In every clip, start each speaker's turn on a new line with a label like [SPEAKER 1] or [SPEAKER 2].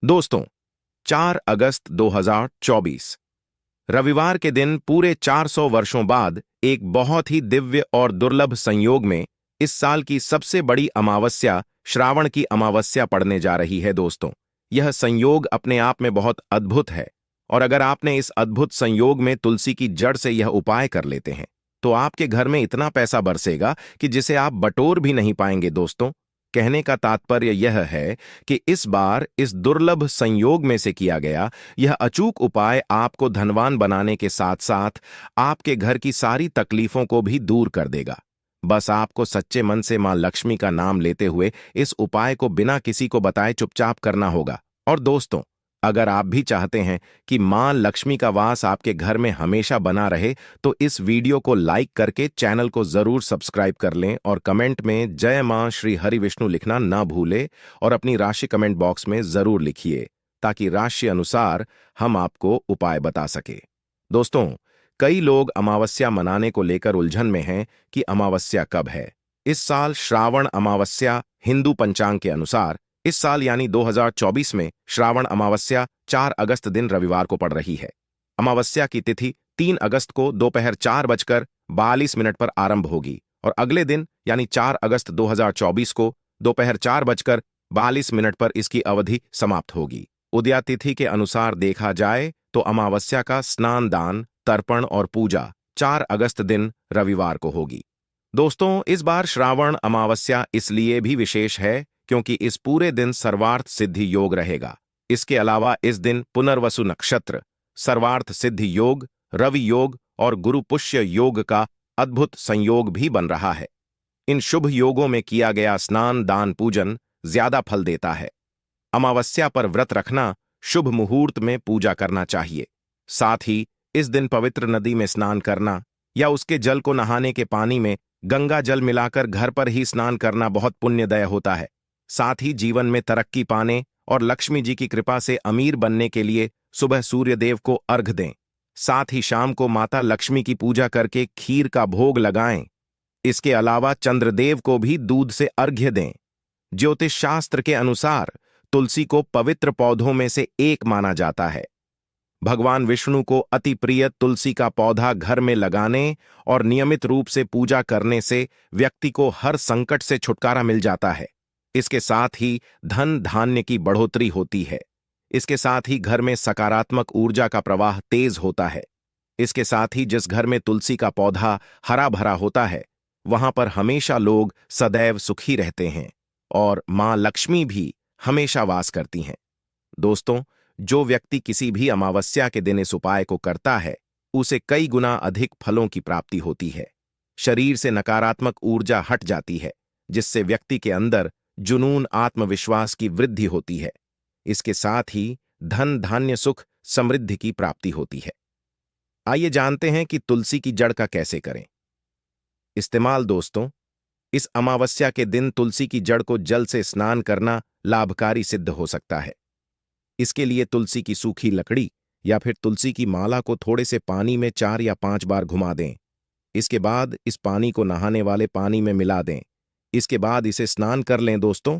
[SPEAKER 1] दोस्तों, 4 अगस्त 2024 रविवार के दिन पूरे 400 वर्षों बाद एक बहुत ही दिव्य और दुर्लभ संयोग में इस साल की सबसे बड़ी अमावस्या श्रावण की अमावस्या पड़ने जा रही है। दोस्तों, यह संयोग अपने आप में बहुत अद्भुत है और अगर आपने इस अद्भुत संयोग में तुलसी की जड़ से यह उपाय कर लेते हैं तो आपके घर में इतना पैसा बरसेगा कि जिसे आप बटोर भी नहीं पाएंगे। दोस्तों, कहने का तात्पर्य यह है कि इस बार इस दुर्लभ संयोग में से किया गया यह अचूक उपाय आपको धनवान बनाने के साथ साथ आपके घर की सारी तकलीफों को भी दूर कर देगा। बस आपको सच्चे मन से मां लक्ष्मी का नाम लेते हुए इस उपाय को बिना किसी को बताए चुपचाप करना होगा। और दोस्तों, अगर आप भी चाहते हैं कि मां लक्ष्मी का वास आपके घर में हमेशा बना रहे तो इस वीडियो को लाइक करके चैनल को जरूर सब्सक्राइब कर लें और कमेंट में जय मां श्री हरि विष्णु लिखना ना भूले और अपनी राशि कमेंट बॉक्स में जरूर लिखिए ताकि राशि अनुसार हम आपको उपाय बता सके। दोस्तों, कई लोग अमावस्या मनाने को लेकर उलझन में हैं कि अमावस्या कब है। इस साल श्रावण अमावस्या हिंदू पंचांग के अनुसार इस साल यानी 2024 में श्रावण अमावस्या 4 अगस्त दिन रविवार को पड़ रही है। अमावस्या की तिथि 3 अगस्त को दोपहर 4:42 पर आरंभ होगी और अगले दिन यानी 4 अगस्त 2024 को दोपहर 4:42 पर इसकी अवधि समाप्त होगी। उदया तिथि के अनुसार देखा जाए तो अमावस्या का स्नान दान तर्पण और पूजा 4 अगस्त दिन रविवार को होगी। दोस्तों, इस बार श्रावण अमावस्या इसलिए भी विशेष है क्योंकि इस पूरे दिन सर्वार्थ सिद्धि योग रहेगा। इसके अलावा इस दिन पुनर्वसु नक्षत्र, सर्वार्थ सिद्धि योग, रवि योग और गुरु पुष्य योग का अद्भुत संयोग भी बन रहा है। इन शुभ योगों में किया गया स्नान दान पूजन ज्यादा फल देता है। अमावस्या पर व्रत रखना, शुभ मुहूर्त में पूजा करना चाहिए। साथ ही इस दिन पवित्र नदी में स्नान करना या उसके जल को नहाने के पानी में गंगा जल मिलाकर घर पर ही स्नान करना बहुत पुण्यदायक होता है। साथ ही जीवन में तरक्की पाने और लक्ष्मी जी की कृपा से अमीर बनने के लिए सुबह सूर्य देव को अर्घ दें। साथ ही शाम को माता लक्ष्मी की पूजा करके खीर का भोग लगाएं। इसके अलावा चंद्रदेव को भी दूध से अर्घ्य दें। ज्योतिष शास्त्र के अनुसार तुलसी को पवित्र पौधों में से एक माना जाता है। भगवान विष्णु को अति प्रिय तुलसी का पौधा घर में लगाने और नियमित रूप से पूजा करने से व्यक्ति को हर संकट से छुटकारा मिल जाता है। इसके साथ ही धन धान्य की बढ़ोतरी होती है। इसके साथ ही घर में सकारात्मक ऊर्जा का प्रवाह तेज होता है। इसके साथ ही जिस घर में तुलसी का पौधा हरा भरा होता है वहां पर हमेशा लोग सदैव सुखी रहते हैं और मां लक्ष्मी भी हमेशा वास करती हैं। दोस्तों, जो व्यक्ति किसी भी अमावस्या के दिन इस उपाय को करता है उसे कई गुना अधिक फलों की प्राप्ति होती है। शरीर से नकारात्मक ऊर्जा हट जाती है जिससे व्यक्ति के अंदर जुनून आत्मविश्वास की वृद्धि होती है। इसके साथ ही धन धान्य सुख समृद्धि की प्राप्ति होती है। आइए जानते हैं कि तुलसी की जड़ का कैसे करें इस्तेमाल। दोस्तों, इस अमावस्या के दिन तुलसी की जड़ को जल से स्नान करना लाभकारी सिद्ध हो सकता है। इसके लिए तुलसी की सूखी लकड़ी या फिर तुलसी की माला को थोड़े से पानी में 4 या 5 बार घुमा दें। इसके बाद इस पानी को नहाने वाले पानी में मिला दें। इसके बाद इसे स्नान कर लें। दोस्तों,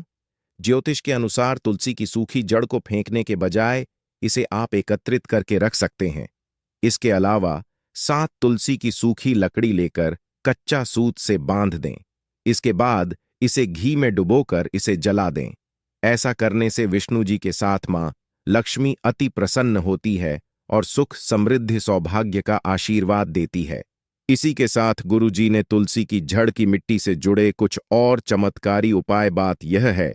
[SPEAKER 1] ज्योतिष के अनुसार तुलसी की सूखी जड़ को फेंकने के बजाय इसे आप एकत्रित करके रख सकते हैं। इसके अलावा 7 तुलसी की सूखी लकड़ी लेकर कच्चा सूत से बांध दें। इसके बाद इसे घी में डुबोकर इसे जला दें। ऐसा करने से विष्णु जी के साथ मां लक्ष्मी अति प्रसन्न होती है और सुख समृद्धि सौभाग्य का आशीर्वाद देती है। इसी के साथ गुरु जी ने तुलसी की जड़ की मिट्टी से जुड़े कुछ और चमत्कारी उपाय बात यह है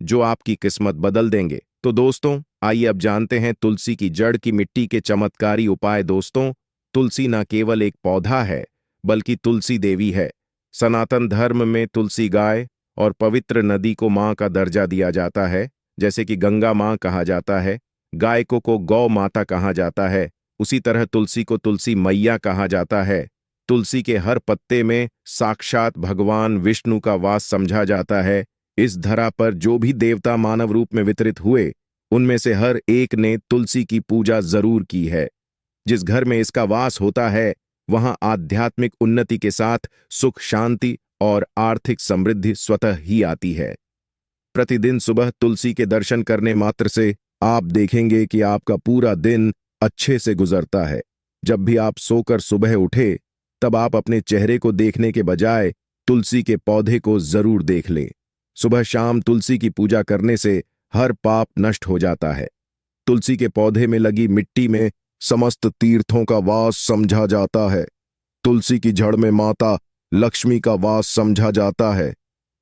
[SPEAKER 1] जो आपकी किस्मत बदल देंगे। तो दोस्तों, आइए अब जानते हैं तुलसी की जड़ की मिट्टी के चमत्कारी उपाय। दोस्तों, तुलसी न केवल एक पौधा है बल्कि तुलसी देवी है। सनातन धर्म में तुलसी गाय और पवित्र नदी को मां का दर्जा दिया जाता है। जैसे कि गंगा मां कहा जाता है, गाय को गौ माता कहा जाता है, उसी तरह तुलसी को तुलसी मैया कहा जाता है। तुलसी के हर पत्ते में साक्षात भगवान विष्णु का वास समझा जाता है। इस धरा पर जो भी देवता मानव रूप में वितरित हुए उनमें से हर एक ने तुलसी की पूजा जरूर की है। जिस घर में इसका वास होता है वहां आध्यात्मिक उन्नति के साथ सुख शांति और आर्थिक समृद्धि स्वतः ही आती है। प्रतिदिन सुबह तुलसी के दर्शन करने मात्र से आप देखेंगे कि आपका पूरा दिन अच्छे से गुजरता है। जब भी आप सोकर सुबह उठे, तब आप अपने चेहरे को देखने के बजाय तुलसी के पौधे को जरूर देख लें। सुबह शाम तुलसी की पूजा करने से हर पाप नष्ट हो जाता है। तुलसी के पौधे में लगी मिट्टी में समस्त तीर्थों का वास समझा जाता है। तुलसी की जड़ में माता लक्ष्मी का वास समझा जाता है।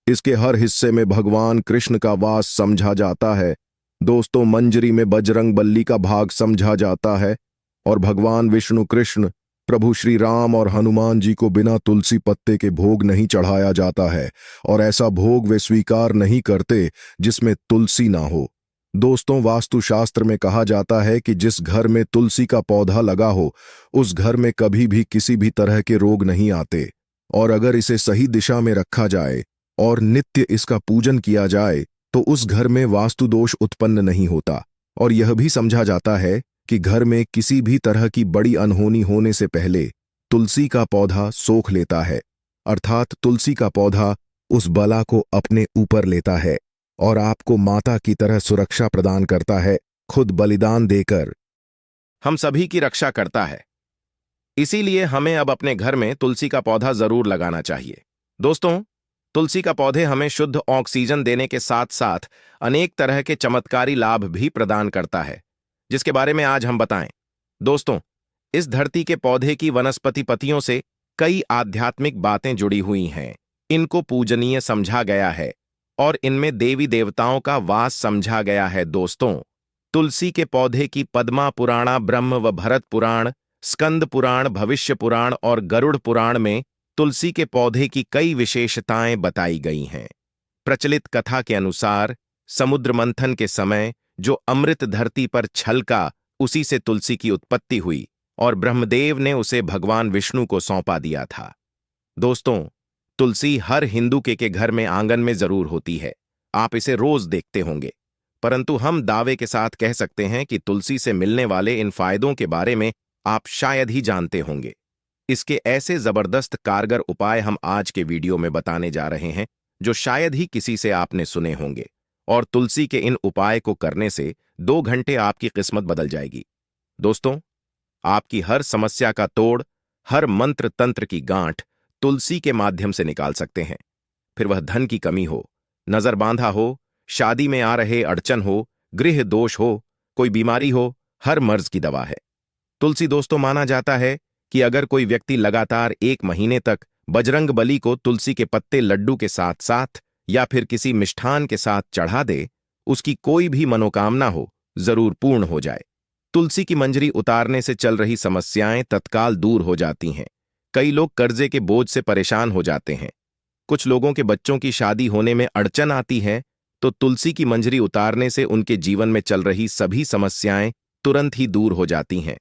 [SPEAKER 1] इसके हर हिस्से में भगवान कृष्ण का वास समझा जाता है। दोस्तों, मंजरी में बजरंग बली का भाग समझा जाता है और भगवान विष्णु कृष्ण, प्रभु श्री राम और हनुमान जी को बिना तुलसी पत्ते के भोग नहीं चढ़ाया जाता है और ऐसा भोग वे स्वीकार नहीं करते जिसमें तुलसी ना हो। दोस्तों, वास्तुशास्त्र में कहा जाता है कि जिस घर में तुलसी का पौधा लगा हो, उस घर में कभी भी किसी भी तरह के रोग नहीं आते। और अगर इसे सही दिशा में रखा जाए और नित्य इसका पूजन किया जाए तो उस घर में वास्तु दोष उत्पन्न नहीं होता। और यह भी समझा जाता है कि घर में किसी भी तरह की बड़ी अनहोनी होने से पहले तुलसी का पौधा सोख लेता है, अर्थात तुलसी का पौधा उस बला को अपने ऊपर लेता है और आपको माता की तरह सुरक्षा प्रदान करता है, खुद बलिदान देकर हम सभी की रक्षा करता है। इसीलिए हमें अब अपने घर में तुलसी का पौधा जरूर लगाना चाहिए। दोस्तों, तुलसी का पौधे हमें शुद्ध ऑक्सीजन देने के साथ साथ अनेक तरह के चमत्कारी लाभ भी प्रदान करता है, जिसके बारे में आज हम बताएं। दोस्तों, इस धरती के पौधे की वनस्पति पत्तियों से कई आध्यात्मिक बातें जुड़ी हुई हैं। इनको पूजनीय समझा गया है और इनमें देवी देवताओं का वास समझा गया है। दोस्तों, तुलसी के पौधे की पद्मा पुराणा, ब्रह्म व भरत पुराण, स्कंद पुराण, भविष्य पुराण और गरुड़ पुराण में तुलसी के पौधे की कई विशेषताएं बताई गई हैं। प्रचलित कथा के अनुसार समुद्र मंथन के समय जो अमृत धरती पर छलका, उसी से तुलसी की उत्पत्ति हुई और ब्रह्मदेव ने उसे भगवान विष्णु को सौंपा दिया था। दोस्तों, तुलसी हर हिंदू के घर में आंगन में जरूर होती है। आप इसे रोज देखते होंगे, परंतु हम दावे के साथ कह सकते हैं कि तुलसी से मिलने वाले इन फायदों के बारे में आप शायद ही जानते होंगे। इसके ऐसे जबरदस्त कारगर उपाय हम आज के वीडियो में बताने जा रहे हैं जो शायद ही किसी से आपने सुने होंगे। और तुलसी के इन उपाय को करने से 2 घंटे आपकी किस्मत बदल जाएगी। दोस्तों, आपकी हर समस्या का तोड़, हर मंत्र तंत्र की गांठ तुलसी के माध्यम से निकाल सकते हैं। फिर वह धन की कमी हो, नजर बांधा हो, शादी में आ रहे अड़चन हो, गृह दोष हो, कोई बीमारी हो, हर मर्ज की दवा है तुलसी। दोस्तों, माना जाता है कि अगर कोई व्यक्ति लगातार 1 महीने तक बजरंग बली को तुलसी के पत्ते लड्डू के साथ साथ या फिर किसी मिष्ठान के साथ चढ़ा दे, उसकी कोई भी मनोकामना हो जरूर पूर्ण हो जाए। तुलसी की मंजरी उतारने से चल रही समस्याएं तत्काल दूर हो जाती हैं। कई लोग कर्जे के बोझ से परेशान हो जाते हैं। कुछ लोगों के बच्चों की शादी होने में अड़चन आती है, तो तुलसी की मंजरी उतारने से उनके जीवन में चल रही सभी समस्याएं तुरंत ही दूर हो जाती हैं।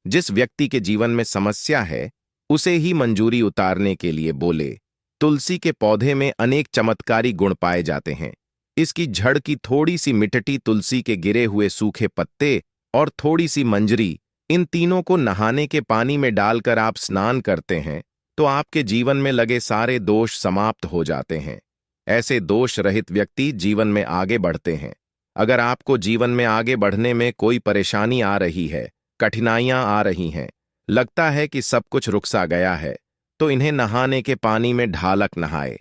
[SPEAKER 1] जिस व्यक्ति के जीवन में समस्या है, उसे ही मंजूरी उतारने के लिए बोले। तुलसी के पौधे में अनेक चमत्कारी गुण पाए जाते हैं। इसकी जड़ की थोड़ी सी मिट्टी, तुलसी के गिरे हुए सूखे पत्ते और थोड़ी सी मंजरी, इन तीनों को नहाने के पानी में डालकर आप स्नान करते हैं तो आपके जीवन में लगे सारे दोष समाप्त हो जाते हैं। ऐसे दोष रहित व्यक्ति जीवन में आगे बढ़ते हैं। अगर आपको जीवन में आगे बढ़ने में कोई परेशानी आ रही है, कठिनाइयां आ रही हैं, लगता है कि सब कुछ रुक सा गया है, तो इन्हें नहाने के पानी में ढालक नहाए।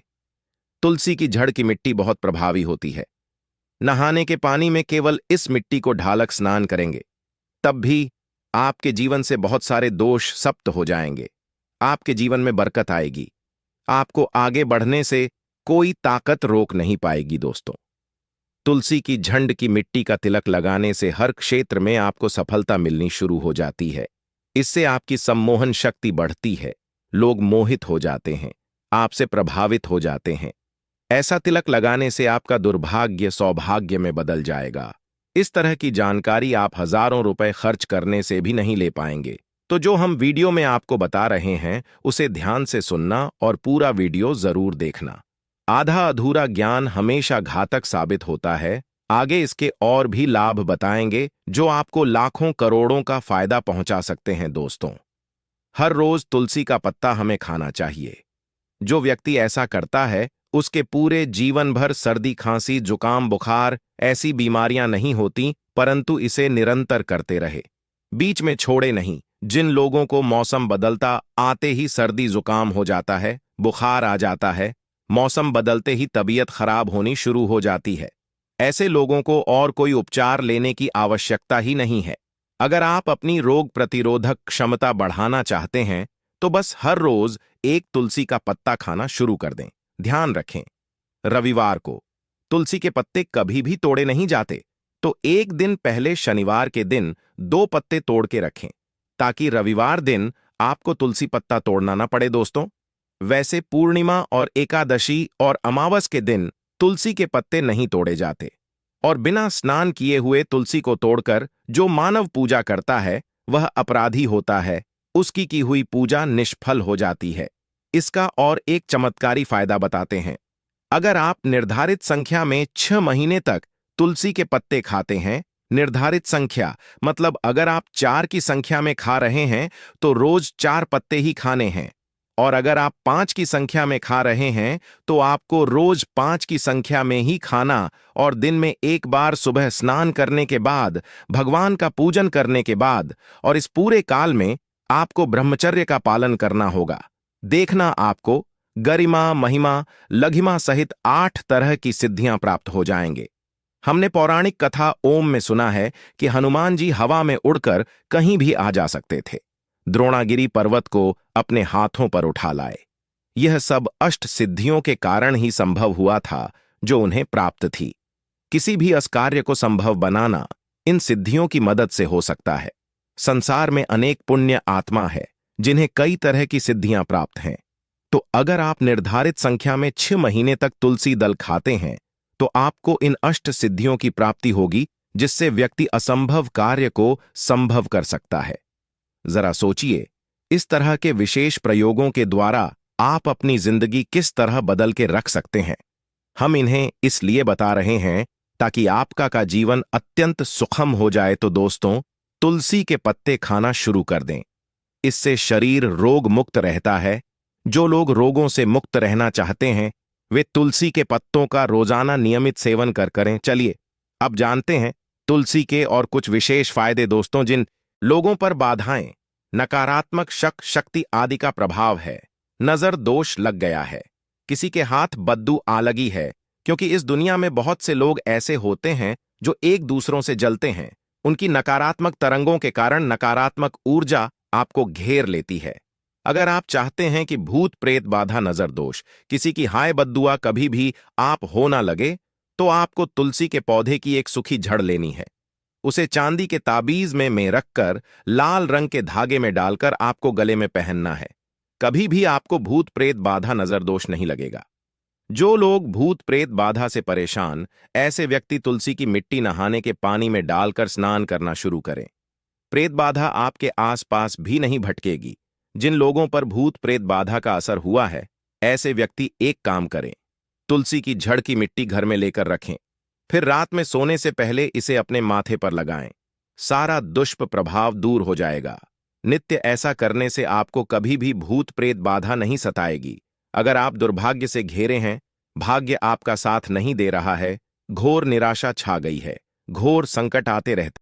[SPEAKER 1] तुलसी की जड़ की मिट्टी बहुत प्रभावी होती है। नहाने के पानी में केवल इस मिट्टी को ढालक स्नान करेंगे, तब भी आपके जीवन से बहुत सारे दोष समाप्त हो जाएंगे। आपके जीवन में बरकत आएगी। आपको आगे बढ़ने से कोई ताकत रोक नहीं पाएगी। दोस्तों, तुलसी की झंड की मिट्टी का तिलक लगाने से हर क्षेत्र में आपको सफलता मिलनी शुरू हो जाती है। इससे आपकी सम्मोहन शक्ति बढ़ती है। लोग मोहित हो जाते हैं, आपसे प्रभावित हो जाते हैं। ऐसा तिलक लगाने से आपका दुर्भाग्य सौभाग्य में बदल जाएगा। इस तरह की जानकारी आप हजारों रुपए खर्च करने से भी नहीं ले पाएंगे। तो जो हम वीडियो में आपको बता रहे हैं, उसे ध्यान से सुनना और पूरा वीडियो जरूर देखना। आधा अधूरा ज्ञान हमेशा घातक साबित होता है। आगे इसके और भी लाभ बताएंगे जो आपको लाखों करोड़ों का फायदा पहुंचा सकते हैं। दोस्तों, हर रोज तुलसी का पत्ता हमें खाना चाहिए। जो व्यक्ति ऐसा करता है उसके पूरे जीवन भर सर्दी खांसी जुकाम बुखार ऐसी बीमारियां नहीं होती, परंतु इसे निरंतर करते रहे, बीच में छोड़े नहीं। जिन लोगों को मौसम बदलता आते ही सर्दी जुकाम हो जाता है, बुखार आ जाता है, मौसम बदलते ही तबीयत खराब होनी शुरू हो जाती है, ऐसे लोगों को और कोई उपचार लेने की आवश्यकता ही नहीं है। अगर आप अपनी रोग प्रतिरोधक क्षमता बढ़ाना चाहते हैं तो बस हर रोज एक तुलसी का पत्ता खाना शुरू कर दें। ध्यान रखें, रविवार को तुलसी के पत्ते कभी भी तोड़े नहीं जाते, तो एक दिन पहले शनिवार के दिन 2 पत्ते तोड़ के रखें ताकि रविवार दिन आपको तुलसी पत्ता तोड़ना ना पड़े दोस्तों। वैसे पूर्णिमा और एकादशी और अमावस के दिन तुलसी के पत्ते नहीं तोड़े जाते, और बिना स्नान किए हुए तुलसी को तोड़कर जो मानव पूजा करता है वह अपराधी होता है, उसकी की हुई पूजा निष्फल हो जाती है। इसका और एक चमत्कारी फायदा बताते हैं। अगर आप निर्धारित संख्या में 6 महीने तक तुलसी के पत्ते खाते हैं, निर्धारित संख्या मतलब अगर आप 4 की संख्या में खा रहे हैं तो रोज 4 पत्ते ही खाने हैं, और अगर आप 5 की संख्या में खा रहे हैं तो आपको रोज 5 की संख्या में ही खाना, और दिन में एक बार सुबह स्नान करने के बाद, भगवान का पूजन करने के बाद, और इस पूरे काल में आपको ब्रह्मचर्य का पालन करना होगा। देखना आपको गरिमा महिमा लघिमा सहित 8 तरह की सिद्धियां प्राप्त हो जाएंगे। हमने पौराणिक कथा ओम में सुना है कि हनुमान जी हवा में उड़कर कहीं भी आ जा सकते थे, द्रोणागिरी पर्वत को अपने हाथों पर उठा लाए। यह सब अष्ट सिद्धियों के कारण ही संभव हुआ था जो उन्हें प्राप्त थी। किसी भी असकार्य को संभव बनाना इन सिद्धियों की मदद से हो सकता है। संसार में अनेक पुण्य आत्मा है जिन्हें कई तरह की सिद्धियां प्राप्त हैं। तो अगर आप निर्धारित संख्या में 6 महीने तक तुलसी दल खाते हैं तो आपको इन अष्ट सिद्धियों की प्राप्ति होगी, जिससे व्यक्ति असंभव कार्य को संभव कर सकता है। जरा सोचिए, इस तरह के विशेष प्रयोगों के द्वारा आप अपनी जिंदगी किस तरह बदल के रख सकते हैं। हम इन्हें इसलिए बता रहे हैं ताकि आपका का जीवन अत्यंत सुखम हो जाए। तो दोस्तों, तुलसी के पत्ते खाना शुरू कर दें। इससे शरीर रोग मुक्त रहता है। जो लोग रोगों से मुक्त रहना चाहते हैं वे तुलसी के पत्तों का रोजाना नियमित सेवन करें। चलिए अब जानते हैं तुलसी के और कुछ विशेष फायदे। दोस्तों, जिन लोगों पर बाधाएं, नकारात्मक शक शक्ति आदि का प्रभाव है, नजर दोष लग गया है, किसी के हाथ बद्दू आ लगी है, क्योंकि इस दुनिया में बहुत से लोग ऐसे होते हैं जो एक दूसरों से जलते हैं। उनकी नकारात्मक तरंगों के कारण नकारात्मक ऊर्जा आपको घेर लेती है। अगर आप चाहते हैं कि भूत प्रेत बाधा नजर दोष किसी की हाय बद्दुआ कभी भी आप हो ना लगे, तो आपको तुलसी के पौधे की एक सूखी जड़ लेनी है। उसे चांदी के ताबीज में रखकर लाल रंग के धागे में डालकर आपको गले में पहनना है। कभी भी आपको भूत प्रेत बाधा नजर दोष नहीं लगेगा। जो लोग भूत प्रेत बाधा से परेशान, ऐसे व्यक्ति तुलसी की मिट्टी नहाने के पानी में डालकर स्नान करना शुरू करें। प्रेत बाधा आपके आसपास भी नहीं भटकेगी। जिन लोगों पर भूत प्रेत बाधा का असर हुआ है, ऐसे व्यक्ति एक काम करें, तुलसी की जड़ की मिट्टी घर में लेकर रखें, फिर रात में सोने से पहले इसे अपने माथे पर लगाएं। सारा दुष्प प्रभाव दूर हो जाएगा। नित्य ऐसा करने से आपको कभी भी भूत प्रेत बाधा नहीं सताएगी। अगर आप दुर्भाग्य से घेरे हैं, भाग्य आपका साथ नहीं दे रहा है, घोर निराशा छा गई है, घोर संकट आते रहते